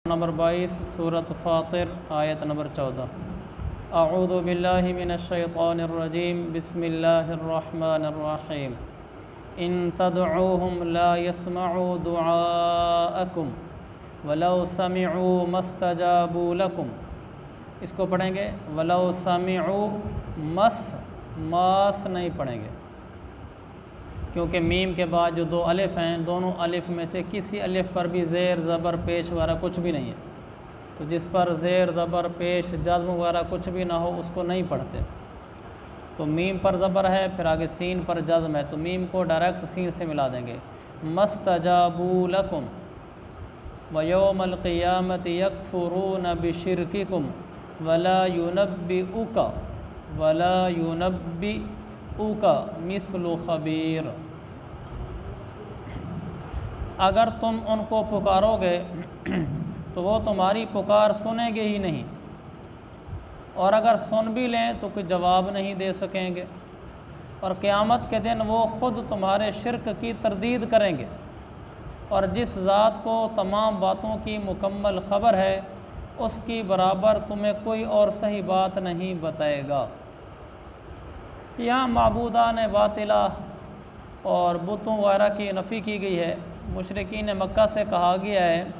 Number 22 सूरत फ़ातिर आयत number 14। अऊज़ु बिल्लाहि मिनश्शैतानिर्रजीम बिस्मिल्लाहिर्रहमानिर्रहीम। इन तदऊहुम ला यस्मऊ दुआअकुम वलौ समिऊ मस्तजाबू लकुम। इसको पढ़ेंगे वलौ समिऊ मास नहीं पढ़ेंगे, क्योंकि मीम के बाद जो दो अलिफ़ हैं, दोनों अलिफ़ में से किसी अलिफ़ पर भी ज़ेर ज़बर पेश वगैरह कुछ भी नहीं है। तो जिस पर ज़ेर ज़बर पेश जज़्म वगैरह कुछ भी ना हो उसको नहीं पढ़ते। तो मीम पर ज़बर है, फिर आगे सीन पर जज़्म है, तो मीम को डायरेक्ट सीन से मिला देंगे। मस्तजाबू लकुम व यौमल क़ियामति यकफ़ुरून बिशिरकिकुम वला युनब्बिउका मिस्लु ख़बीर। अगर तुम उनको पुकारोगे तो वो तुम्हारी पुकार सुनेंगे ही नहीं, और अगर सुन भी लें तो कोई जवाब नहीं दे सकेंगे। और क़यामत के दिन वो ख़ुद तुम्हारे शिर्क की तरदीद करेंगे, और जिस ज़ात को तमाम बातों की मुकम्मल ख़बर है उसकी बराबर तुम्हें कोई और सही बात नहीं बताएगा। यहाँ माबूदान बातिला और बुतों वगैरह की नफ़ी की गई है। मुशरिकीन मक्का से कहा गया है,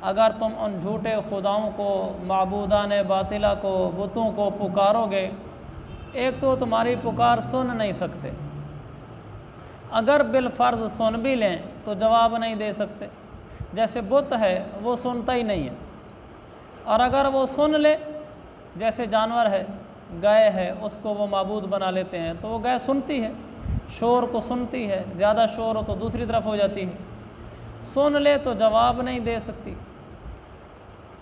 अगर तुम उन झूठे खुदाओं को, माबूदान बातिला को, बुतों को पुकारोगे, एक तो तुम्हारी पुकार सुन नहीं सकते, अगर बिलफ़र्ज़ सुन भी लें तो जवाब नहीं दे सकते। जैसे बुत है वो सुनता ही नहीं है, और अगर वो सुन ले, जैसे जानवर है, गाय है, उसको वो माबूद बना लेते हैं, तो वो गाय सुनती है, शोर को सुनती है, ज़्यादा शोर हो तो दूसरी तरफ हो जाती है, सुन ले तो जवाब नहीं दे सकती।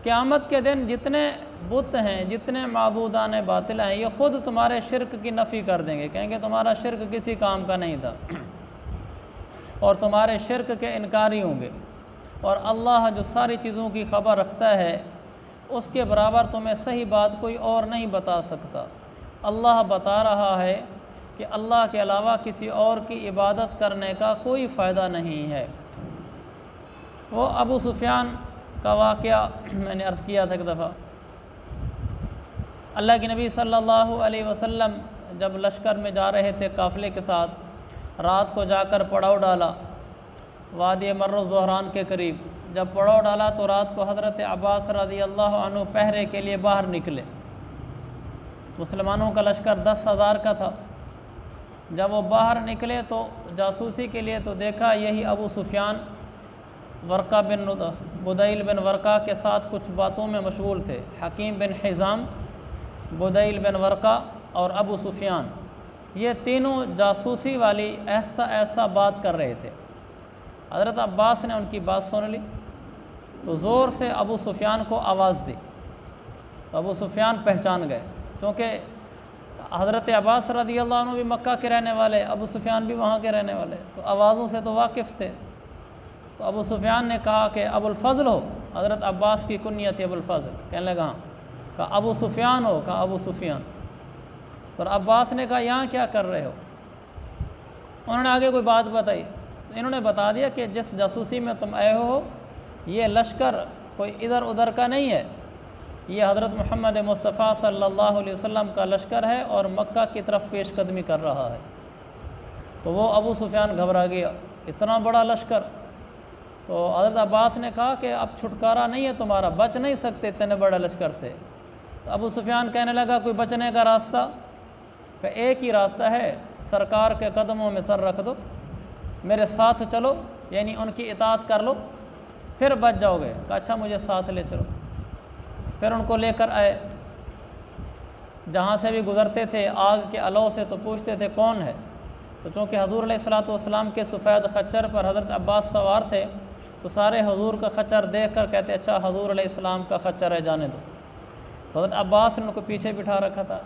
क़यामत के दिन जितने बुत हैं, जितने माबूदान बातिला हैं, ये ख़ुद तुम्हारे शिर्क की नफ़ी कर देंगे, कहेंगे तुम्हारा शिर्क किसी काम का नहीं था, और तुम्हारे शिर्क के इनकारी होंगे। और अल्लाह जो सारी चीज़ों की ख़बर रखता है उसके बराबर तुम्हें सही बात कोई और नहीं बता सकता। अल्लाह बता रहा है कि अल्लाह के अलावा किसी और की इबादत करने का कोई फ़ायदा नहीं है। वो अबू सुफ़ियान का वाक़या मैंने अर्ज़ किया था एक दफ़ा। अल्लाह के नबी सल्लल्लाहु अलैहि वसल्लम जब लश्कर में जा रहे थे काफ़िले के साथ, रात को जाकर पड़ाव डाला वादी मर्र ज़ोहरान के करीब। जब पड़ाव डाला तो रात को हज़रत अब्बास रज़ी अल्लाह अन्हु पहरे के लिए बाहर निकले। मुसलमानों का लश्कर 10,000 का था। जब वो बाहर निकले तो जासूसी के लिए, तो देखा यही अबू सुफ़ियान वर्का बिन बुदैल बिन वर्का के साथ कुछ बातों में मशगूल थे। हकीम बिन हिज़ाम, बुदैल बिन वर्का और अबू सुफ़ियान, ये तीनों जासूसी वाली ऐसा बात कर रहे थे। हज़रत अब्बास ने उनकी बात सुन ली तो ज़ोर से अबू सुफ़ियान को आवाज़ दी, तो अबू सुफ़ियान पहचान गए, क्योंकि हज़रत अब्बास रज़ी अल्लाह अन्हु भी मक्का के रहने वाले, अबू सुफ़ियान भी वहाँ के रहने वाले, तो आवाज़ों से तो वाकिफ़ थे। तो अबू सुफ़ियान ने कहा कि अबुल फ़ज़ल हो। हज़रत अब्बास की कुनियत अबुल फ़ज़ल, कहने लगा हाँ। कहा अबू सुफ़ियान हो? कहा अबू सुफ़ियान। तो अब्बास ने कहा यहाँ क्या कर रहे हो? उन्होंने आगे कोई बात बताई, तो इन्होंने बता दिया कि जिस जासूसी में तुम आए हो ये लश्कर कोई इधर उधर का नहीं है, ये हज़रत मोहम्मद मुस्तफ़ा सल्लल्लाहु अलैहि वसल्लम का लश्कर है और मक्का की तरफ पेशकदमी कर रहा है। तो वो अबू सुफ़ियान घबरा गया, इतना बड़ा लश्कर। तो हज़रत अब्बास ने कहा कि अब छुटकारा नहीं है तुम्हारा, बच नहीं सकते इतने बड़े लश्कर से। तो अबू सुफ़ियान कहने लगा कोई बचने का रास्ता? कि एक ही रास्ता है, सरकार के कदमों में सर रख दो, मेरे साथ चलो, यानी उनकी इताअत कर लो, फिर बच जाओगे। कहा अच्छा मुझे साथ ले चलो। फिर उनको लेकर आए, जहाँ से भी गुज़रते थे आग के अलौ से तो पूछते थे कौन है। तो चूँकि हज़ूर अलैहिस्सलातु वस्सलाम के सफ़ेद खच्चर पर हज़रत अब्बास सवार थे, तो सारे हज़ूर का खच्चर देख कर कहते अच्छा हज़ूर अलैहिस्सलाम का खच्चर है, जाने दो। तो हज़रत अब्बास ने उनको पीछे बिठा रखा था।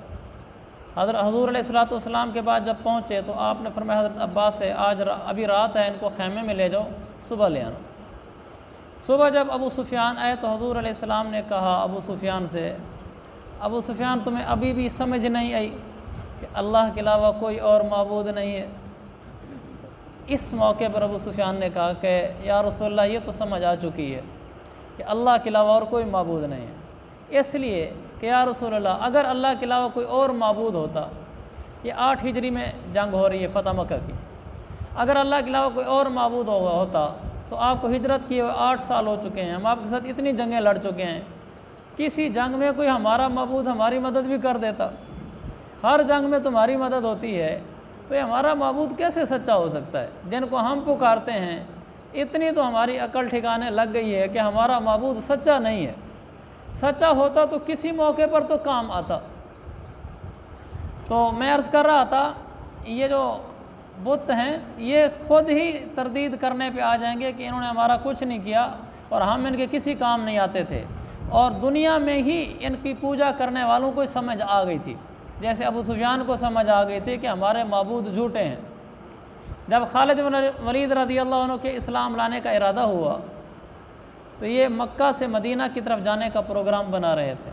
हज़ूर अलैहिस्सलातु वस्सलाम के बाद जब पहुँचे तो आपने फरमाया हज़रत अब्बास से आज अभी रात है, इनको खैमे में ले जाओ, सुबह ले आना। सुबह जब अबू सुफ़ियान आए तो हज़ूर अलैहिस्सलाम ने कहा अबू सुफ़ियान से, अबू सुफ़ियान तुम्हें अभी भी समझ नहीं आई कि अल्लाह के अलावा कोई और माबूद नहीं है? इस मौके पर अबू सुफ़ियान ने कहा कि या रसूलल्लाह ये तो समझ आ चुकी है, कि अल्लाह के अलावा और कोई माबूद नहीं है। इसलिए कि या रसूल अल्लाह, अगर अल्लाह के अलावा कोई और माबूद होता, ये 8 हिजरी में जंग हो रही है फतह मक्का की, अगर अल्लाह के अलावा कोई और माबूद होता तो आपको हिजरत किए हुए 8 साल हो चुके हैं, हम आपके साथ इतनी जंगें लड़ चुके हैं, किसी जंग में कोई हमारा माबूद हमारी मदद भी कर देता। हर जंग में तुम्हारी मदद होती है, तो ये हमारा माबूद कैसे सच्चा हो सकता है? जिनको हम पुकारते हैं, इतनी तो हमारी अकल ठिकाने लग गई है कि हमारा माबूद सच्चा नहीं है। सच्चा होता तो किसी मौके पर तो काम आता। तो मैं अर्ज़ कर रहा था, ये जो बुत हैं ये खुद ही तरदीद करने पे आ जाएंगे कि इन्होंने हमारा कुछ नहीं किया और हम इनके किसी काम नहीं आते थे, और दुनिया में ही इनकी पूजा करने वालों को समझ आ गई थी, जैसे अबू सुफियान को समझ आ गई थी कि हमारे माबूद झूठे हैं। जब खालिद बिन वलीद रज़ी अल्लाह अन्हु के इस्लाम लाने का इरादा हुआ तो ये मक्का से मदीना की तरफ जाने का प्रोग्राम बना रहे थे।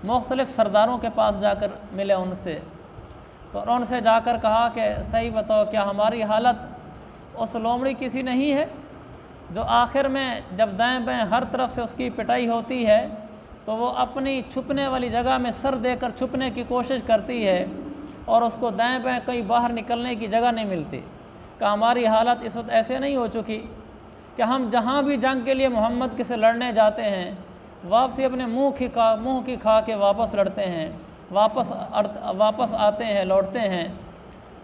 मुख्तलिफ़ सरदारों के पास जाकर मिले उनसे, तो उनसे जाकर कहा कि सही बताओ, क्या हमारी हालत उस लोमड़ी किसी नहीं है जो आखिर में जब दाएं बाएं हर तरफ से उसकी पिटाई होती है तो वो अपनी छुपने वाली जगह में सर देकर छुपने की कोशिश करती है और उसको दाएं बाएं कहीं बाहर निकलने की जगह नहीं मिलती? कि हमारी हालत इस वक्त ऐसे नहीं हो चुकी कि हम जहाँ भी जंग के लिए मोहम्मद के से लड़ने जाते हैं, वापसी अपने मुँह की खा के वापस लड़ते हैं, वापस आते हैं, लौटते हैं।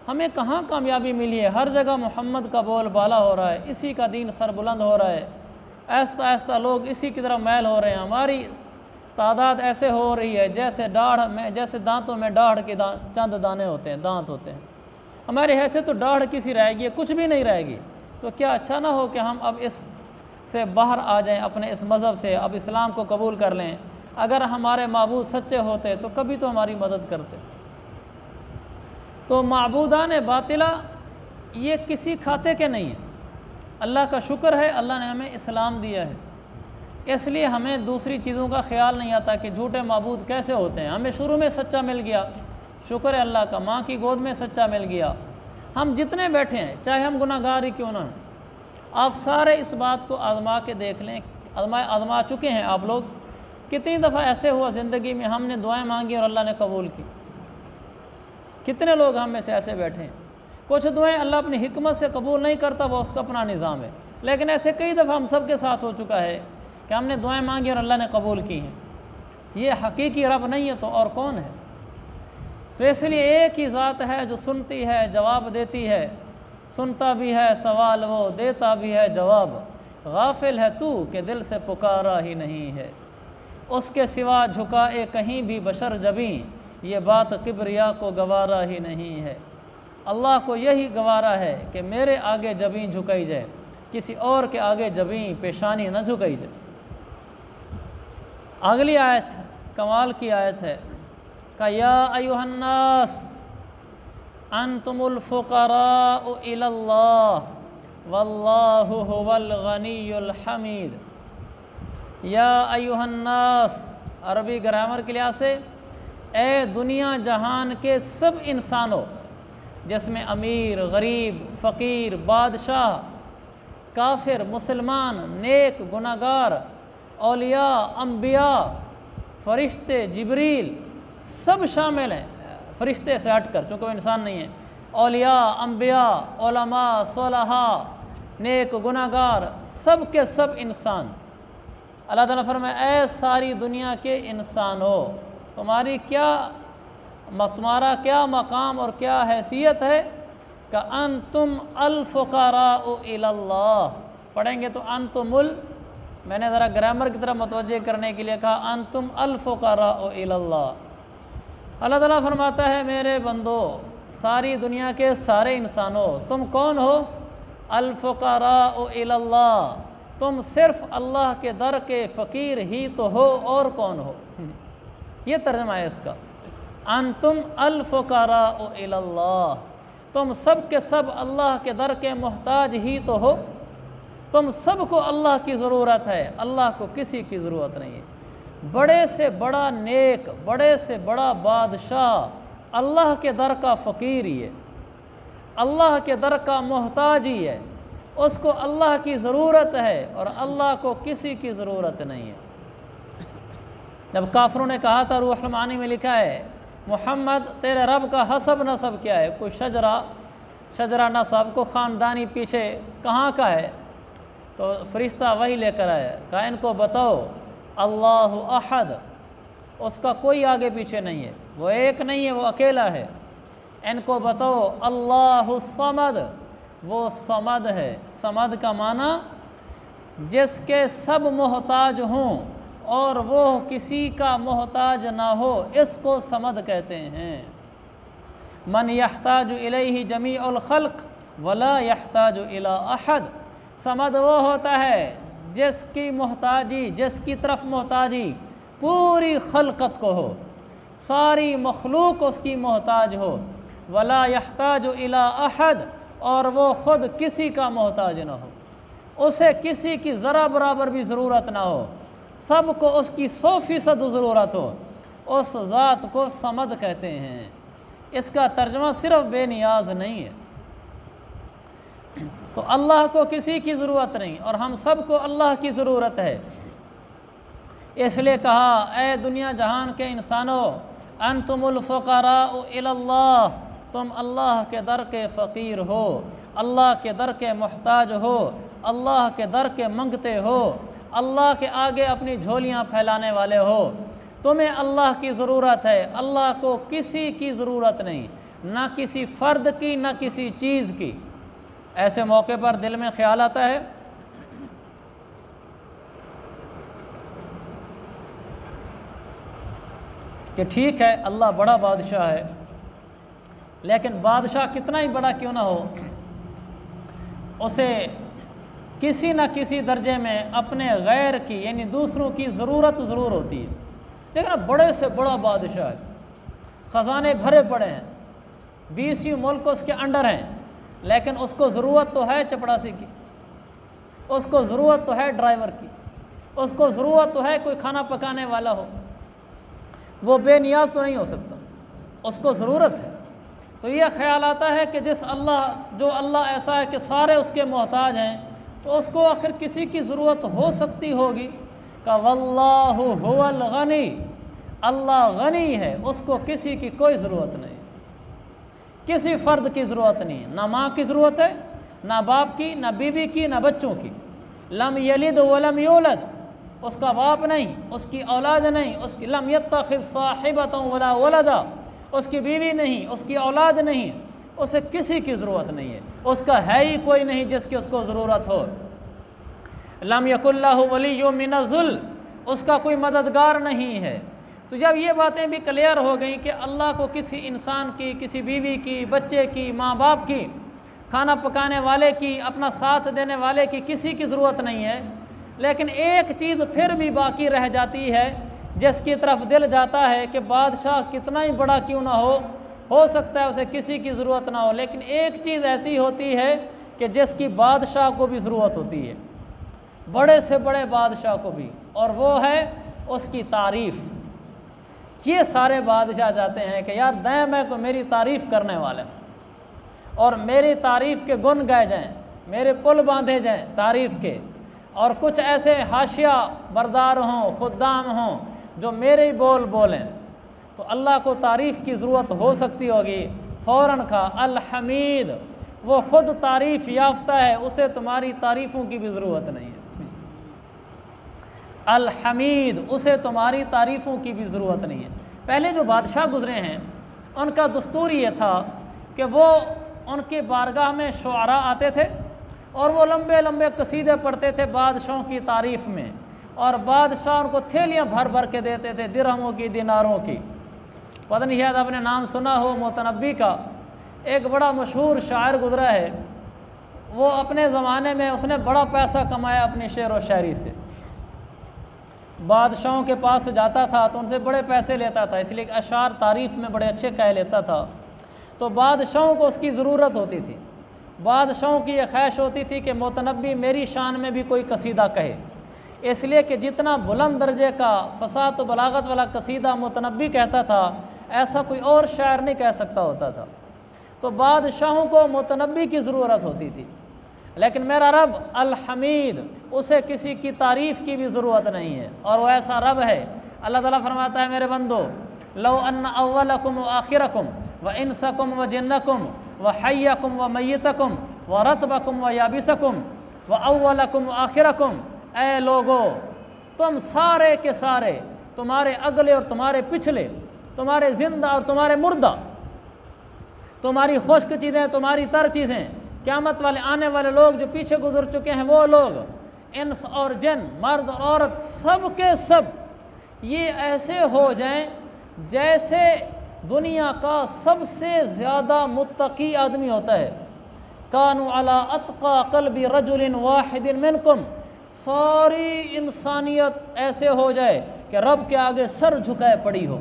हमें कहाँ कामयाबी मिली है? हर जगह मोहम्मद का बोलबाला हो रहा है, इसी का दीन सरबुलंद हो रहा है, आहिस्ता आहिस्ता लोग इसी की तरफ मैल हो रहे हैं। हमारी तादाद ऐसे हो रही है जैसे दांतों में दाढ़ के चंद दाने होते हैं, दांत होते हैं। हमारी हैसियत तो दाढ़ किसी रहेगी, कुछ भी नहीं रहेगी। तो क्या अच्छा ना हो कि हम अब इस से बाहर आ जाएं, अपने इस मज़हब से अब इस्लाम को कबूल कर लें। अगर हमारे माबूद सच्चे होते तो कभी तो हमारी मदद करते। तो माबूदान बातिला ये किसी खाते के नहीं है। अल्लाह का शुक्र है, अल्लाह ने हमें इस्लाम दिया है, इसलिए हमें दूसरी चीज़ों का ख्याल नहीं आता कि झूठे माबूद कैसे होते हैं। हमें शुरू में सच्चा मिल गया, शुक्र है अल्लाह का, माँ की गोद में सच्चा मिल गया। हम जितने बैठे हैं, चाहे हम गुनाहगार ही क्यों ना हों, आप सारे इस बात को आजमा के देख लें, आजमा चुके हैं आप लोग। कितनी दफ़ा ऐसे हुआ ज़िंदगी में हमने दुआएं मांगी और अल्लाह ने कबूल की? कितने लोग हम में से ऐसे बैठे हैं? कुछ दुआएं अल्लाह अपनी हिकमत से कबूल नहीं करता, वो उसका अपना निज़ाम है, लेकिन ऐसे कई दफ़ा हम सब के साथ हो चुका है कि हमने दुआएं मांगी और अल्लाह ने कबूल की हैं। ये हकीकी रब नहीं है तो और कौन है? तो इसलिए एक ही ज़ात है जो सुनती है, जवाब देती है, सुनता भी है सवाल वो, देता भी है जवाब। गाफिल है तू कि दिल से पुकारा ही नहीं है, उसके सिवा झुकाए कहीं भी बशर जबीं, ये बात किबरिया को गवारा ही नहीं है। अल्लाह को यही गवारा है कि मेरे आगे जबीं झुकाई जाए, किसी और के आगे जबीं पेशानी न झुकाई जाए। अगली आयत कमाल की आयत है का या अय्युहन्नास अंतुमुल फुक़राउ इलल्लाह वल्लाहु हुवल गनियुल हमीद। या अय्युहन्नास अरबी ग्रामर के लिहाज से ए दुनिया जहान के सब इंसानों, जिसमें अमीर, गरीब, फ़कीर, बादशाह, काफिर, मुसलमान, नेक, गुनाहगार, औलिया, अम्बिया, फ़रिश्ते, जिब्रील सब शामिल हैं। फ़रिश्ते से हटकर, चूँकि वो इंसान नहीं है, औलिया, अम्बिया, उलमा, सोलहा, नेक, गुनाहगार, सब के सब इंसान। अल्लाह ताला फरमाए ऐ सारी दुनिया के इंसानों, तुम्हारा क्या मकाम और क्या हैसियत है? का अंतुम अल फुक़राउ इलल्लाह। पढ़ेंगे तो अंतुमुल, मैंने ज़रा ग्रामर की तरफ मुतवज्जे करने के लिए कहा अंतुम अल फुक़राउ इलल्लाह। अल्लाह ताला फरमाता है मेरे बंदो, सारी दुनिया के सारे इंसानों, तुम कौन हो? अल फुक़राउ इलल्लाह, तुम सिर्फ़ अल्लाह के दर के फ़कीर ही तो हो, और कौन हो? ये तर्जुमा है इसका, अंतुम अल फुक़राउ इलल्लाह, तुम सब के सब अल्लाह के दर के मोहताज ही तो हो। तुम सबको अल्लाह की ज़रूरत है, अल्लाह को किसी की ज़रूरत नहीं है। बड़े से बड़ा नेक, बड़े से बड़ा बादशाह अल्लाह के दर का फ़कीर ही है, अल्लाह के दर का मोहताज ही है। उसको अल्लाह की ज़रूरत है और अल्लाह को किसी की ज़रूरत नहीं है। जब काफिरों ने कहा था, रूहुल मानी में लिखा है, मोहम्मद तेरे रब का हसब नसब क्या है, कोई शजरा नसब को ख़ानदानी पीछे कहाँ का है, तो फरिश्ता वही लेकर आया, कहा इनको बताओ अल्लाह अहद, उसका कोई आगे पीछे नहीं है, वो एक नहीं है, वो अकेला है। इनको बताओ अल्लाह समद, वो समद है। समद का माना जिसके सब मोहताज हों और वो किसी का मोहताज ना हो, इसको समद कहते हैं। मन यहताजु इलैहि जमीउल खल्क वला यहताजु इला अहद। समद वो होता है जिसकी मोहताजी, जिसकी तरफ मोहताजी पूरी खलकत को हो, सारी मखलूक उसकी मोहताज हो। वला यहताजु इला अहद, और वो ख़ुद किसी का मोहताज ना हो, उसे किसी की ज़रा बराबर भी ज़रूरत ना हो, सबको उसकी 100% ज़रूरत हो, उस ज़ात को समद कहते हैं। इसका तर्जमा सिर्फ बेनियाज नहीं है। तो अल्लाह को किसी की ज़रूरत नहीं और हम सब को अल्लाह की ज़रूरत है। इसलिए कहा, ए दुनिया जहान के इंसानों, अंतुमुल फ़ुक़राउ इलल्लाह, तुम अल्लाह के दर के फ़कीर हो, अल्लाह के दर के मोहताज हो, अल्लाह के दर के मंगते हो, अल्लाह के आगे अपनी झोलियाँ फैलाने वाले हो। तुम्हें अल्लाह की ज़रूरत है, अल्लाह को किसी की ज़रूरत नहीं, ना किसी फ़र्द की, ना किसी चीज़ की। ऐसे मौके पर दिल में ख्याल आता है कि ठीक है अल्लाह बड़ा बादशाह है, लेकिन बादशाह कितना ही बड़ा क्यों ना हो, उसे किसी न किसी दर्जे में अपने गैर की यानी दूसरों की ज़रूरत ज़रूर होती है। लेकिन बड़े से बड़ा बादशाह है, ख़जाने भरे पड़े हैं, 20 मुल्क उसके अंडर हैं, लेकिन उसको ज़रूरत तो है चपड़ासी की, उसको ज़रूरत तो है ड्राइवर की, उसको ज़रूरत तो है कोई खाना पकाने वाला हो। वो बेनियाज तो नहीं हो सकता, उसको ज़रूरत है। तो यह ख्याल आता है कि जो अल्लाह ऐसा है कि सारे उसके मोहताज हैं, तो उसको आखिर किसी की ज़रूरत हो सकती होगी। का वल्लाहु हुवल गनी, अल्लाह गनी है, उसको किसी की कोई ज़रूरत नहीं, किसी फ़र्द की ज़रूरत नहीं, ना माँ की ज़रूरत है, ना बाप की, ना बीवी की, ना बच्चों की। लम यलिद वलम यूलद, उसका बाप नहीं, उसकी औलाद नहीं, उसकी लम यत्तखिज़ साहिबतन वला वलदा, उसकी बीवी नहीं, उसकी औलाद नहीं, उसे किसी की ज़रूरत नहीं है, उसका है ही कोई नहीं जिसकी उसको ज़रूरत हो। लम यकुल्लहु वलिय्युम मिनज़्ज़ुल, उसका कोई मददगार नहीं है। तो जब ये बातें भी क्लियर हो गई कि अल्लाह को किसी इंसान की, किसी बीवी की, बच्चे की, माँ बाप की, खाना पकाने वाले की, अपना साथ देने वाले की किसी की ज़रूरत नहीं है, लेकिन एक चीज़ फिर भी बाकी रह जाती है जिसकी तरफ दिल जाता है कि बादशाह कितना ही बड़ा क्यों ना हो सकता है उसे किसी की ज़रूरत ना हो, लेकिन एक चीज़ ऐसी होती है कि जिसकी बादशाह को भी ज़रूरत होती है, बड़े से बड़े बादशाह को भी, और वो है उसकी तारीफ़। ये सारे बादशाह चाहते हैं कि यार दें मैं को मेरी तारीफ़ करने वाले और मेरी तारीफ़ के गुण गाए जाएँ, मेरे पुल बांधे जाएँ तारीफ़ के, और कुछ ऐसे हाशिया बरदार हों, खुद्दाम हों जो मेरे ही बोल बोलें। तो अल्लाह को तारीफ़ की ज़रूरत हो सकती होगी। फ़ौरन का अल हमीद, वो ख़ुद तारीफ़ याफ्ता है, उसे तुम्हारी तारीफ़ों की भी ज़रूरत नहीं है। अल हमीद, उसे तुम्हारी तारीफ़ों की भी ज़रूरत नहीं है। पहले जो बादशाह गुज़रे हैं उनका दस्तूर ये था कि वो उनके बारगाह में शुआरा आते थे और वो लंबे लंबे कसीदे पढ़ते थे बादशाहों की तारीफ़ में, और बादशाह उनको थैलियाँ भर भर के देते थे दिरहमों की, दिनारों की। पता नहीं शायद आपने नाम सुना हो मुतनब्बी का, एक बड़ा मशहूर शायर गुज़रा है, वो अपने ज़माने में उसने बड़ा पैसा कमाया अपनी शेर व शायरी से। बादशाहों के पास जाता था तो उनसे बड़े पैसे लेता था, इसलिए अशार तारीफ़ में बड़े अच्छे कह लेता था। तो बादशाहों को उसकी ज़रूरत होती थी, बादशाहों की यह ख्वाहिश होती थी कि मुतनब्बी मेरी शान में भी कोई कसीदा कहे, इसलिए कि जितना बुलंद दर्जे का फसाद व बलागत वाला कसीदा मुतनब्बी कहता था, ऐसा कोई और शायर नहीं कह सकता होता था। तो बादशाहों को मुतनब्बी की ज़रूरत होती थी। लेकिन मेरा रब अल हमीद, उसे किसी की तारीफ़ की भी ज़रूरत नहीं है, और वो ऐसा रब है। अल्लाह ताला फरमाता है, मेरे बंदो, लौ अन्न अव्वलकुम व आखिरकुम व इंसकुम व जिन्नकुम व हय्यकुम व मय्यतकुम व रतबकुम व याबिसकुम व अव्वलकुम व आखिरकुम, ऐ लोगो, तुम सारे के सारे, तुम्हारे अगले और तुम्हारे पिछले, तुम्हारे जिंदा और तुम्हारे मुर्दा, तुम्हारी खुश्क चीज़ें, तुम्हारी तर चीज़ें, क़यामत वाले आने वाले लोग जो पीछे गुजर चुके हैं वो लोग, इंस और जिन, मर्द और औरत, सब के सब ये ऐसे हो जाएं जैसे दुनिया का सबसे ज़्यादा मुत्तकी आदमी होता है। कानू अला अत्का क़ल्बि रजुलिन वाहिदिन मिनकुम, सारी इंसानियत ऐसे हो जाए कि रब के आगे सर झुकाए पड़ी हो,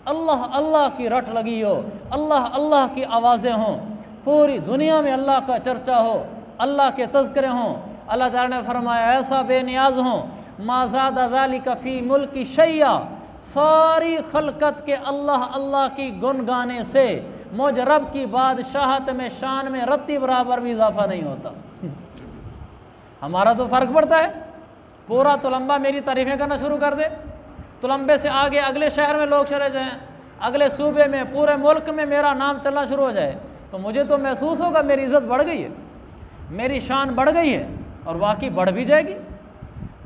अल्लाह अल्लाह की रट लगी हो, अल्लाह अल्लाह की आवाज़ें हों, पूरी दुनिया में अल्लाह का चर्चा हो, अल्लाह के तज़किरे हों। अल्लाह ताला ने फरमाया, ऐसा बेनियाज हों, माज़ादा ज़ालिका फ़ी मुल्की शैया, सारी खलकत के अल्लाह अल्लाह की गुन गाने से मुझ रब की बादशाहत में, शान में रत्ती बराबर भी इजाफा नहीं होता। हमारा तो फ़र्क पड़ता है, पूरा तुलंबा मेरी तारीफ़ें करना शुरू कर दे, तुलंबे से आगे अगले शहर में लोग चले जाएँ, अगले सूबे में, पूरे मुल्क में मेरा नाम चलना शुरू हो जाए, तो मुझे तो महसूस होगा मेरी इज़्ज़त बढ़ गई है, मेरी शान बढ़ गई है, और वाकई बढ़ भी जाएगी।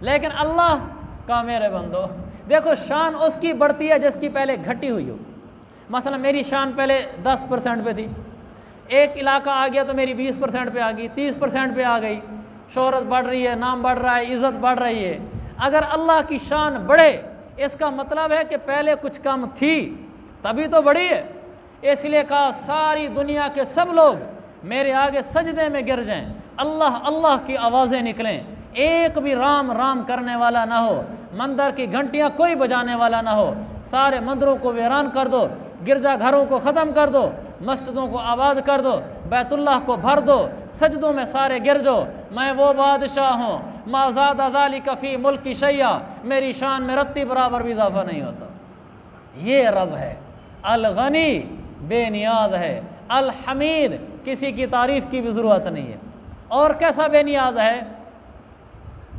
लेकिन अल्लाह का, मेरे बंदो, देखो शान उसकी बढ़ती है जिसकी पहले घटी हुई हो। मसलन मेरी शान पहले 10% पे थी, एक इलाका आ गया तो मेरी 20% पे आ गई, 30% पे आ गई, शोहरत बढ़ रही है, नाम बढ़ रहा है, इज़्ज़त बढ़ रही है। अगर अल्लाह की शान बढ़े, इसका मतलब है कि पहले कुछ कम थी तभी तो बढ़ी है। इसलिए कहा, सारी दुनिया के सब लोग मेरे आगे सजदे में गिर जाएं, अल्लाह अल्लाह की आवाज़ें निकलें, एक भी राम राम करने वाला ना हो, मंदिर की घंटियां कोई बजाने वाला ना हो, सारे मंदिरों को वीरान कर दो, गिरजाघरों को ख़त्म कर दो, मस्जिदों को आबाद कर दो, बैतुल्लाह को भर दो, सजदों में सारे गिर जाओ, मैं वो बादशाह हूँ, माज़ादा ज़ालिका फ़ी मुल्की शैया, मेरी शान में रत्ती बराबर भी इजाफा नहीं होता। ये रब है, अल गनी, बेनियाज है, अल हमीद, किसी की तारीफ़ की भी ज़रूरत नहीं है। और कैसा बेनियाज है,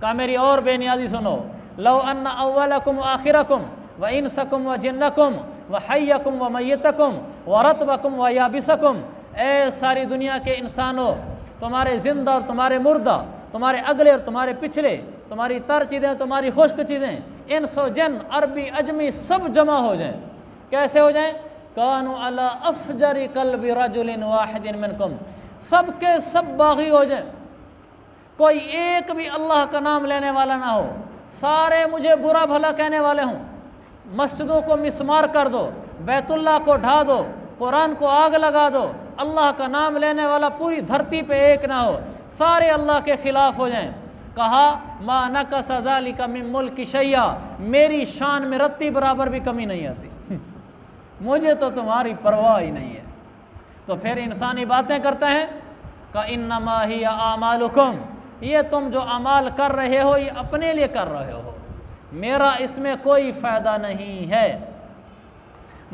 का मेरी और बेनियाजी सुनो, लौ अन्ना अव्वलकुम व आखिरकुम व इंसकुम व जिन्नकुम व हय्यकुम व मय्यतकुम व रतबकुम व याबिसकुम, ए सारी दुनिया के इंसानों, तुम्हारे जिंदा और तुम्हारे मुर्दा, तुम्हारे अगले और तुम्हारे पिछले, तुम्हारी तर चीज़ें, तुम्हारी खुश्क चीज़ें, इंसो जिन, अरबी अजमी, सब जमा हो जाएं। कैसे हो जाएं? कानू अला अफजरी क़ल्बि रजुलिन वाहिदिन मिनकुम, सब के सब बागी हो जाएं, कोई एक भी अल्लाह का नाम लेने वाला ना हो, सारे मुझे बुरा भला कहने वाले हों, मस्जिदों को मिसमार कर दो, बैतुल्लाह को ढा दो, कुरान को आग लगा दो, अल्लाह का नाम लेने वाला पूरी धरती पे एक ना हो, सारे अल्लाह के ख़िलाफ़ हो जाएं। कहा, मा नक़स ज़ालिका मिन मुल्की शैया, मेरी शान में रत्ती बराबर भी कमी नहीं आती, मुझे तो तुम्हारी परवाह ही नहीं है। तो फिर इंसानी बातें करते हैं, का इन्नमा हिया आमालुकुम, ये तुम जो अमाल कर रहे हो ये अपने लिए कर रहे हो, मेरा इसमें कोई फ़ायदा नहीं है,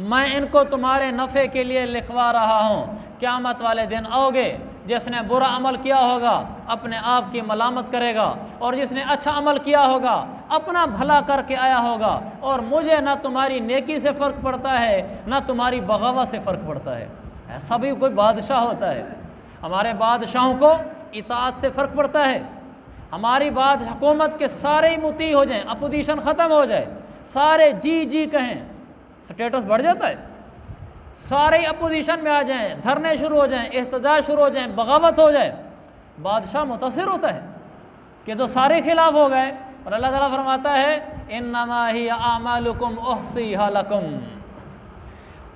मैं इनको तुम्हारे नफ़े के लिए लिखवा रहा हूँ। क़यामत वाले दिन आओगे, जिसने बुरा अमल किया होगा अपने आप की मलामत करेगा, और जिसने अच्छा अमल किया होगा अपना भला करके आया होगा, और मुझे ना तुम्हारी नेकी से फ़र्क पड़ता है ना तुम्हारी बगावत से फ़र्क पड़ता है। ऐसा भी कोई बादशाह होता है? हमारे बादशाहों को इताअत से फ़र्क पड़ता है, हमारी बात हुकूमत के सारे ही मुती हो जाएं, अपोजिशन ख़त्म हो जाए, सारे जी जी कहें, स्टेटस बढ़ जाता है, सारे ही अपोजिशन में आ जाएं, धरने शुरू हो जाएं, एहतजाज शुरू हो जाएं, बगावत हो जाए, बादशाह मुतासिर होता है कि तो सारे खिलाफ हो गए। और अल्लाह ताला फरमाता है, इन्नमा हिया आमालुकुम उहसीहा लकुम,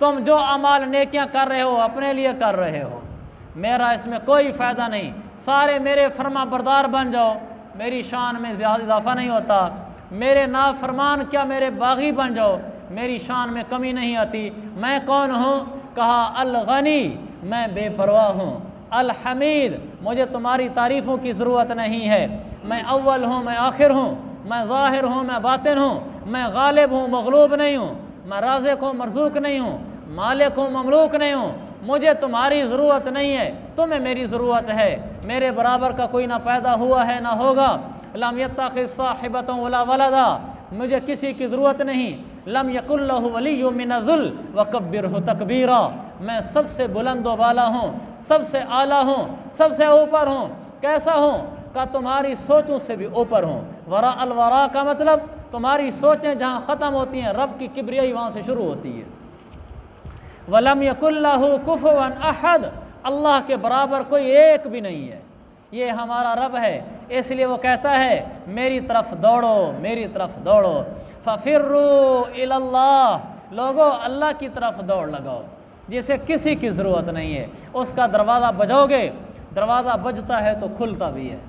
तुम जो अमाल नेकियां कर रहे हो अपने लिए कर रहे हो, मेरा इसमें कोई फ़ायदा नहीं, सारे मेरे फरमा बरदार बन जाओ, मेरी शान में ज़्यादा इजाफा नहीं होता, मेरे नाफरमान क्या मेरे बागी बन जाओ, मेरी शान में कमी नहीं आती। मैं कौन हूँ? कहा, अल गनी, मैं बेपरवाह हूँ, अल हमीद, मुझे तुम्हारी तारीफ़ों की ज़रूरत नहीं है, मैं अव्वल हूँ, मैं आखिर हूँ, मैं ज़ाहिर हूँ, मैं बातिन हूँ, मैं गालिब हूँ, मग़लूब नहीं हूँ, मैं राज़िक़ हूँ, मरज़ूक़ नहीं हूँ, मालिक हूँ, ममलूक नहीं हूँ, मुझे तुम्हारी ज़रूरत नहीं है, तुम्हें मेरी ज़रूरत है। मेरे बराबर का कोई ना पैदा हुआ है ना होगा। लम यत्तखिज़ साहिबतन वला वलदा, मुझे किसी की ज़रूरत नहीं। लम यकुल लहु वलिय्युम मिनज़्ज़ुल वकब्बिरहु तकबीरा, मैं सबसे बुलंद व बाला हूँ, सबसे आला हूँ, सबसे ऊपर हूँ। कैसा हूँ? का तुम्हारी सोचों से भी ऊपर हूँ। वरा अल वरा का मतलब तुम्हारी सोचें जहाँ ख़त्म होती हैं, रब की किब्रियाई वहाँ से शुरू होती है। वलम यकुल लहु कुफुवन अहद, अल्लाह के बराबर कोई एक भी नहीं है। ये हमारा रब है, इसलिए वो कहता है मेरी तरफ दौड़ो, मेरी तरफ दौड़ो। फ़फ़िर्रू इलल्लाह, लोगो अल्लाह की तरफ दौड़ लगाओ, जिसे किसी की ज़रूरत नहीं है। उसका दरवाज़ा बजाओगे, दरवाज़ा बजता है तो खुलता भी है।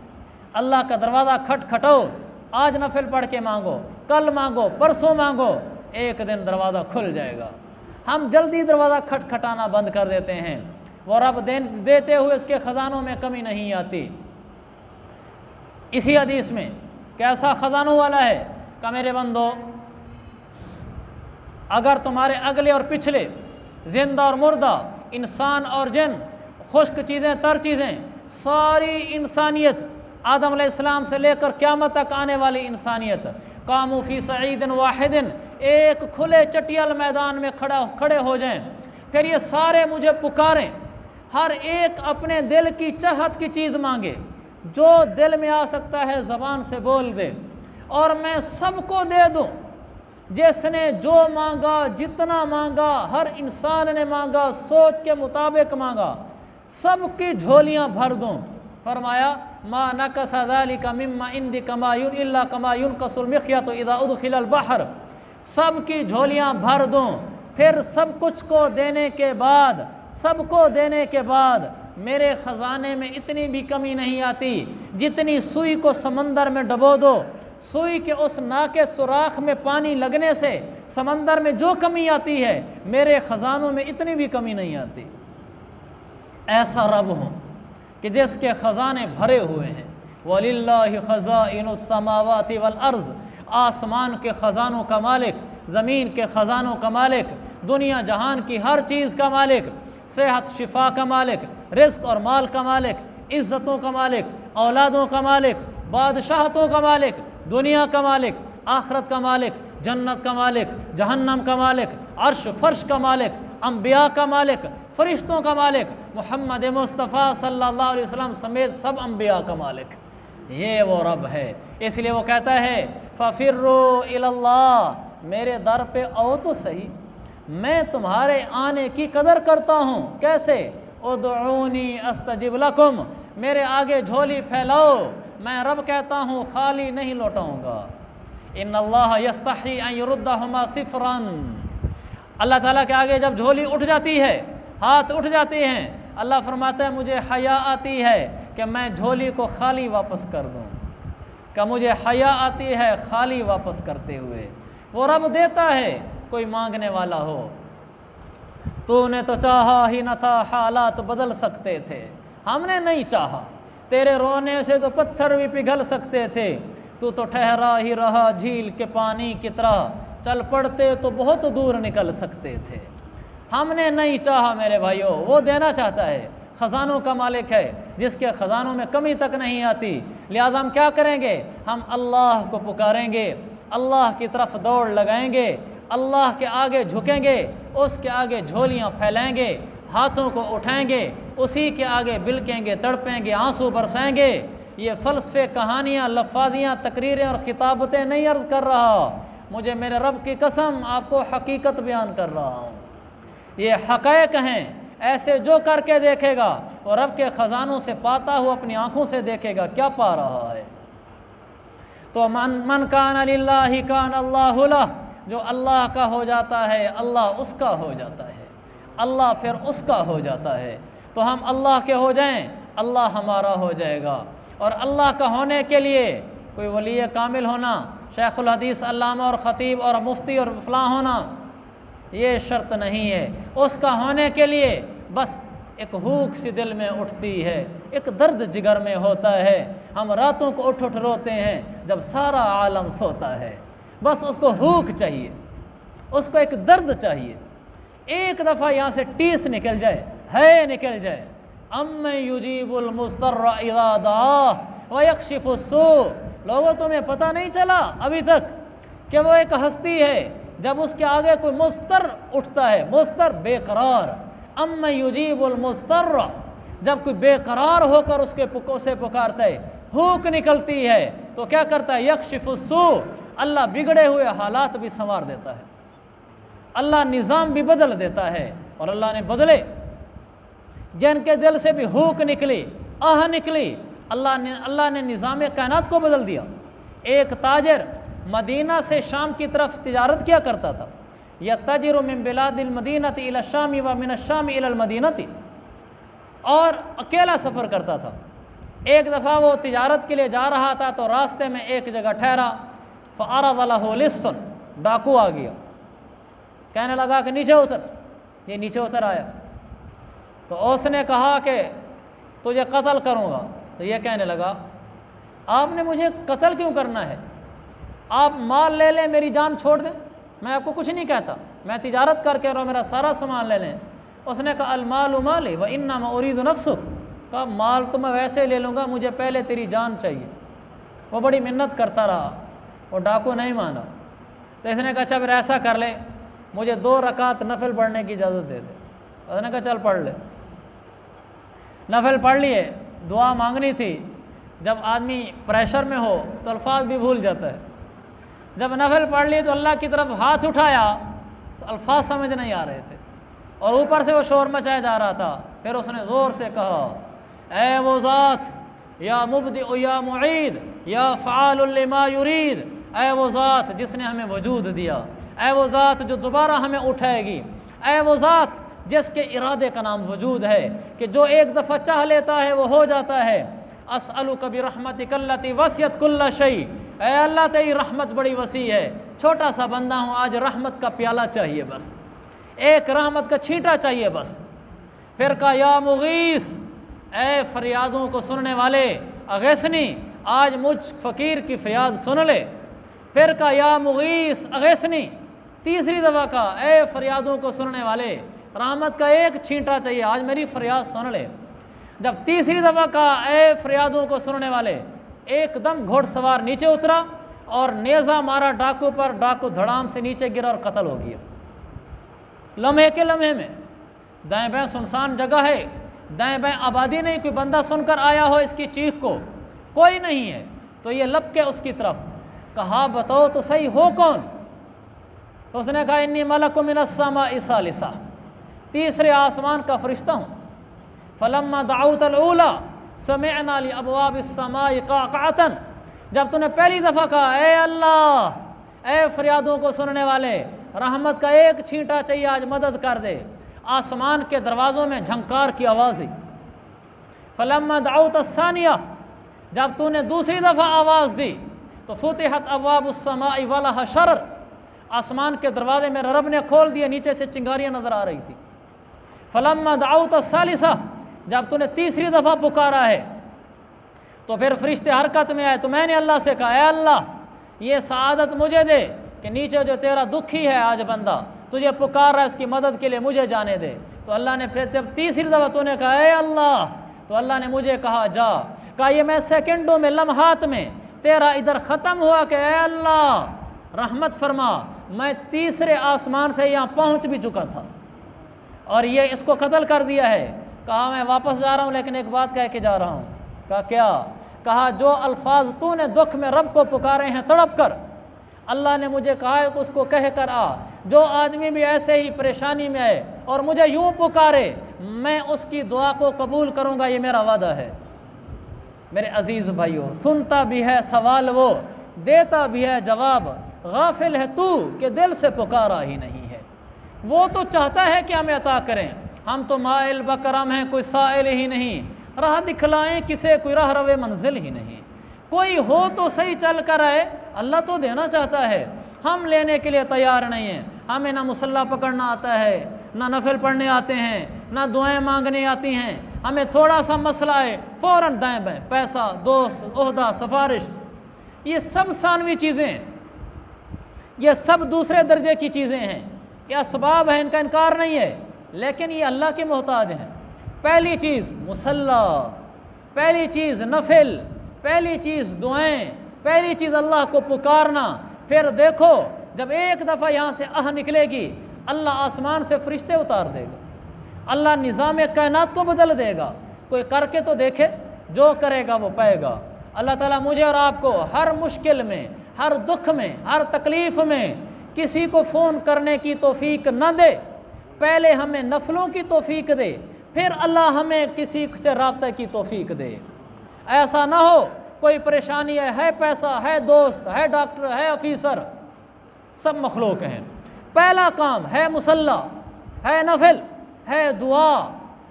अल्लाह का दरवाज़ा खटखटाओ, आज नफिल पढ़ के मांगो, कल मांगो, परसों मांगो, एक दिन दरवाज़ा खुल जाएगा। हम जल्दी दरवाज़ा खटखटाना बंद कर देते हैं। वो रब देते हुए इसके ख़जानों में कमी नहीं आती। इसी हदीस में कैसा ख़जानों वाला है कि मेरे बंदो, अगर तुम्हारे अगले और पिछले, जिंदा और मुर्दा, इंसान और जिन, खुश्क चीज़ें तर चीज़ें, सारी इंसानियत आदम अलैहिस्सलाम से लेकर क़यामत तक आने वाली इंसानियत, कामू फ़ी सईदिन वाहिदिन, एक खुले चटियाल मैदान में खड़े हो जाएं, फिर ये सारे मुझे पुकारें, हर एक अपने दिल की चाहत की चीज़ मांगे, जो दिल में आ सकता है ज़बान से बोल दे, और मैं सबको दे दूं। जिसने जो मांगा, जितना मांगा, हर इंसान ने मांगा, सोच के मुताबिक मांगा, सबकी झोलियां भर दूं। फरमाया मा नकसा ज़ालिका मिम्मा इंदी कमा युन इल्ला कमा युनकसुल मिख्यतु इज़ा उदखिलल बहर, सबकी झोलियां भर दूं। फिर सब कुछ को देने के बाद, सबको देने के बाद मेरे ख़जाने में इतनी भी कमी नहीं आती जितनी सुई को समंदर में डबो दो, सुई के उस नाके सुराख में पानी लगने से समंदर में जो कमी आती है, मेरे ख़जानों में इतनी भी कमी नहीं आती। ऐसा रब हूँ कि जिसके ख़जाने भरे हुए हैं। वलिल्लाहि ख़ज़ाइनुस समावाति वल अर्ज़, आसमान के ख़जानों का मालिक, ज़मीन के ख़जानों का मालिक, दुनिया जहान की हर चीज़ का मालिक, सेहत शिफा का मालिक, रिज़्क़ और माल का मालिक, इज़्ज़तों का मालिक, औलादों का मालिक, बादशाहतों का मालिक, दुनिया का मालिक, आखरत का मालिक, जन्नत का मालिक, जहन्नम का मालिक, अर्श फर्श का मालिक, अम्बिया का मालिक, फरिश्तों का मालिक, मोहम्मद मुस्तफ़ा सल्लल्लाहु अलैहि वसल्लम समेत सब अम्बिया का मालिक, ये वो रब है। इसलिए वो कहता है फ़फ़िर्रू इलल्लाह, मेरे दर पे आओ तो सही, मैं तुम्हारे आने की कदर करता हूँ। कैसे? उदऊनी अस्तजिब लकुम, मेरे आगे झोली फैलाओ, मैं रब कहता हूँ खाली नहीं लौटाऊँगा। इन्नल्लाह यस्तही अन युरुद्दहुमा सिफ़रन, अल्लाह ताला के आगे जब झोली उठ जाती है, हाथ उठ जाते हैं, अल्लाह फरमाता है मुझे हया आती है कि मैं झोली को खाली वापस कर दूँ, कि मुझे हया आती है खाली वापस करते हुए। वो रब देता है, कोई मांगने वाला हो। तूने तो चाहा ही न था, हालात बदल सकते थे, हमने नहीं चाहा, तेरे रोने से तो पत्थर भी पिघल सकते थे, तू तो ठहरा ही रहा झील के पानी की तरह, चल पड़ते तो बहुत दूर निकल सकते थे। हमने नहीं चाहा मेरे भाइयों, वो देना चाहता है, ख़जानों का मालिक है, जिसके ख़जानों में कमी तक नहीं आती। लिहाजा हम क्या करेंगे? हम अल्लाह को पुकारेंगे, अल्लाह की तरफ दौड़ लगाएंगे, अल्लाह के आगे झुकेंगे, उसके आगे झोलियाँ फैलाएंगे, हाथों को उठाएंगे, उसी के आगे बिलकेंगे, तड़पेंगे, आंसू बरसाएंगे। ये फ़लसफ़े, कहानियाँ, लफ़ाज़ियाँ, तकरीरें और ख़िताबतें नहीं अर्ज़ कर रहा, मुझे मेरे रब की कसम आपको हकीकत बयान कर रहा हूँ। ये हक़ाइक़ हैं, ऐसे जो करके देखेगा और रब के ख़जानों से पाता हुआ अपनी आँखों से देखेगा क्या पा रहा है। तो मन कान लिल्लाहि कान अल्लाहु लह, जो अल्लाह का हो जाता है अल्लाह उसका हो जाता है, अल्लाह फिर उसका हो जाता है। तो हम अल्लाह के हो जाएं, अल्लाह हमारा हो जाएगा। और अल्लाह का होने के लिए कोई वली कामिल होना, शेखुल हदीस, अल्लामा और ख़तीब और मुफ्ती और फ़लाँ होना, ये शर्त नहीं है। उसका होने के लिए बस एक भूख सी दिल में उठती है, एक दर्द जिगर में होता है। हम रातों को उठ उठ रोते हैं जब सारा आलम सोता है। बस उसको भूख चाहिए, उसको एक दर्द चाहिए, एक दफ़ा यहाँ से टीस निकल जाए, है निकल जाए, अम्मन युजीबुल मुस्तर्र इज़ा दआह व यक्शिफुस्सू। लोगों तुम्हें पता नहीं चला अभी तक कि वो एक हस्ती है जब उसके आगे कोई मुस्तर उठता है, मुस्तर बेकरार। अम्मन युजीबुल मुस्तर्र, जब कोई बेकरार होकर उसे पुकारता है, हुक निकलती है तो क्या करता है, यक्शिफुस्सू, अल्लाह बिगड़े हुए हालात भी संवार देता है, अल्लाह निज़ाम भी बदल देता है। और अल्लाह ने बदले, जिनके दिल से भी हुक निकली, आह निकली, अल्लाह ने निज़ाम कायनात को बदल दिया। एक ताजर मदीना से शाम की तरफ तिजारत किया करता था, या तजर मिन बिलादिल मदीनति इला शामी व मिन शामी इलल मदीनति, और अकेला सफ़र करता था। एक दफ़ा वो तिजारत के लिए जा रहा था तो रास्ते में एक जगह ठहरा, फ़अरज़ लहू लिस्सन, डाकू आ गया, कहने लगा कि नीचे उतर। ये नीचे उतर आया तो उसने कहा कि तुझे कत्ल करूँगा। तो ये कहने लगा आपने मुझे कत्ल क्यों करना है, आप माल ले लें, मेरी जान छोड़ दें, मैं आपको कुछ नहीं कहता, मैं तिजारत करके रहा, मेरा सारा सामान ले लें। उसने कहा अलमालु माली व इन्नमा उरीदु नफ्सुक, कहा माल तो मैं वैसे ले लूँगा, मुझे पहले तेरी जान चाहिए। वो बड़ी मिन्नत करता रहा, वो डाकू नहीं माना। तो इसने कहा अच्छा फिर ऐसा कर ले, मुझे 2 रकात नफल पढ़ने की इजाज़त दे दे। उसने कहा चल पढ़ ले। नफल पढ़ लिए, दुआ मांगनी थी। जब आदमी प्रेशर में हो तो अल्फाज भी भूल जाता है। जब नफल पढ़ लिए तो अल्लाह की तरफ हाथ उठाया तो अल्फाज समझ नहीं आ रहे थे और ऊपर से वो शोर मचाया जा रहा था। फिर उसने ज़ोर से कहा ए वो ज़ात या मुब्दि या मुईद या फ़आलुल लिमा युरीद, ए वो ज़ात जिसने हमें वजूद दिया, ए वो ज़ात जो दोबारा हमें उठाएगी, ए वो ज़ात जिसके इरादे का नाम वजूद है कि जो एक दफ़ा चाह लेता है वो हो जाता है। अस्अलुका बिरहमतिकल्लती वसियत कुल्ला शै, ए अल्लाह तेरी रहमत बड़ी वसी है, छोटा सा बंदा हूँ, आज रहमत का प्याला चाहिए, बस एक रहमत का छींटा चाहिए बस। फिर कहा या मुगीस, ए फरियादों को सुनने वाले, अगैसनी, आज मुझ फ़कीर की फरियाद सुन ले। फिर कहा या मुगीस अगैसनी, तीसरी दफ़ा कहा ए फरियादों को सुनने वाले, रहमत का एक छींटा चाहिए, आज मेरी फरियाद सुन ले। जब तीसरी दफ़ा कहा ए फरियादों को सुनने वाले, एकदम घोड़सवार नीचे उतरा और नेज़ा मारा डाकू पर, डाकू धड़ाम से नीचे गिरा और कत्ल हो गया। लम्हे के लम्हे में, दाएं बाएं सुनसान जगह है, दाएं बाएं आबादी नहीं, कोई बंदा सुनकर आया हो इसकी चीख को, कोई नहीं है। तो ये लपके उसकी तरफ, कहा बताओ तो सही हो कौन। तो उसने कहा इन्नी मलकुम मिनस समाई सालिसा, तीसरे आसमान का फरिश्ता हूँ। फलम्मा दाऊतल ऊला समिअना लि अबवाबिस समाई क़अक़अतन, जब तूने पहली दफ़ा कहा ए अल्लाह, ए फरियादों को सुनने वाले, रहमत का एक छींटा चाहिए, आज मदद कर दे, आसमान के दरवाज़ों में झंकार की आवाज़ आई। फलम्मा दाऊत सानिया, जब तूने दूसरी दफ़ा आवाज़ दी तो फुतिहत अबवाबुस समाई वलहा शरर, आसमान के दरवाजे में रब ने खोल दिए, नीचे से चिंगारियाँ नज़र आ रही थी। फलम्मा दाऊत सालिसा, जब तूने तीसरी दफ़ा पुकारा है तो फिर फरिश्ते हरकत में आए। तो मैंने अल्लाह से कहा अल्लाह ये सआदत मुझे दे कि नीचे जो तेरा दुखी है आज बंदा तुझे पुकार रहा है, उसकी मदद के लिए मुझे जाने दे। तो अल्लाह ने फिर जब तीसरी दफ़ा तूने कहा ए अल्लाह, तो अल्लाह ने मुझे कहा जा, कहा ये मैं सेकंडों में, लम्हात में तेरा इधर ख़त्म हुआ कि ए अल्लाह रहमत फरमा, मैं तीसरे आसमान से यहाँ पहुँच भी चुका था और ये इसको कत्ल कर दिया है। कहा मैं वापस जा रहा हूँ लेकिन एक बात कह के जा रहा हूँ। कहा क्या? कहा जो अल्फाज तूने दुख में रब को पुकारे हैं तड़प कर, अल्लाह ने मुझे कहा है कि उसको कह कर आ। जो आदमी भी ऐसे ही परेशानी में आए और मुझे यूँ पुकारे, मैं उसकी दुआ को कबूल करूँगा, ये मेरा वादा है। मेरे अजीज़ भाइयों, सुनता भी है सवाल वो, देता भी है जवाब, गाफिल है तू कि दिल से पुकारा ही नहीं है। वो तो चाहता है कि हमें अता करें, हम तो माइल बकरम हैं, कोई साइल ही नहीं, राह दिखलाएं किसे, कोई राह रवे मंजिल ही नहीं। कोई हो तो सही चल कर आए, अल्लाह तो देना चाहता है, हम लेने के लिए तैयार नहीं हैं। हमें ना मुसल्ला पकड़ना आता है, ना नफल पढ़ने आते हैं, ना दुआएं मांगने आती हैं। हमें थोड़ा सा मसला है फ़ौरन दाएं बाएं, पैसा, दोस्त, ओहदा, सिफारिश, ये सब सानवी चीज़ें, ये सब दूसरे दर्जे की चीज़ें हैं, ये असबाब हैं, इनका इनकार नहीं है, लेकिन ये अल्लाह के मोहताज हैं। पहली चीज़ मुसल्ला, पहली चीज़ नफिल, पहली चीज़ दुआएं, पहली चीज़ अल्लाह को पुकारना। फिर देखो जब एक दफ़ा यहाँ से आह निकलेगी, अल्लाह आसमान से फरिश्ते उतार देगा, अल्लाह निज़ाम कायनात को बदल देगा। कोई करके तो देखे, जो करेगा वो पाएगा। अल्लाह ताला मुझे और आपको हर मुश्किल में, हर दुख में, हर तकलीफ़ में किसी को फ़ोन करने की तौफीक न दे, पहले हमें नफलों की तौफीक दे, फिर अल्लाह हमें किसी से राब्ते की तौफीक दे। ऐसा ना हो कोई परेशानी है पैसा है, दोस्त है, डॉक्टर है, ऑफिसर, सब मखलूक हैं। पहला काम है मुसल्ला, है नफिल, है दुआ।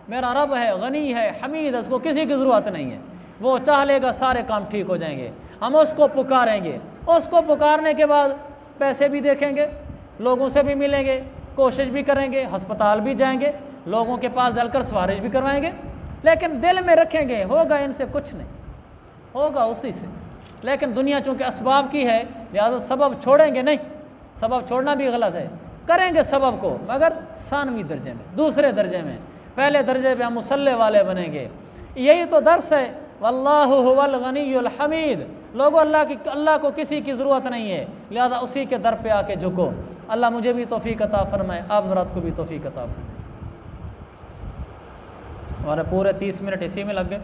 मेरा रब है, गनी है, हमीद है, उसको किसी की ज़रूरत नहीं है, वो चाह लेगा सारे काम ठीक हो जाएंगे। हम उसको पुकारेंगे, उसको पुकारने के बाद पैसे भी देखेंगे, लोगों से भी मिलेंगे, कोशिश भी करेंगे, अस्पताल भी जाएंगे, लोगों के पास जलकर सिफारिश भी करवाएंगे, लेकिन दिल में रखेंगे होगा इनसे कुछ नहीं, होगा उसी से। लेकिन दुनिया चूँकि असबाब की है, लिहाजा सबब छोड़ेंगे नहीं। सबब छोड़ना भी गलत है, करेंगे सबब को, मगर सानवी दर्जे में, दूसरे दर्जे में। पहले दर्जे पे हम मुसल्ले वाले बनेंगे। यही तो दर्स है, वल्लाहु हुवल गनियुल हमीद। लोगों अल्लाह को किसी की ज़रूरत नहीं है, लिहाजा उसी के दर पे आके झुको। अल्लाह मुझे भी तौफीक अता फरमाए, आप हज़रात को भी तौफीक अता फरमाए। हमारे पूरे 30 मिनट इसी में लग गए।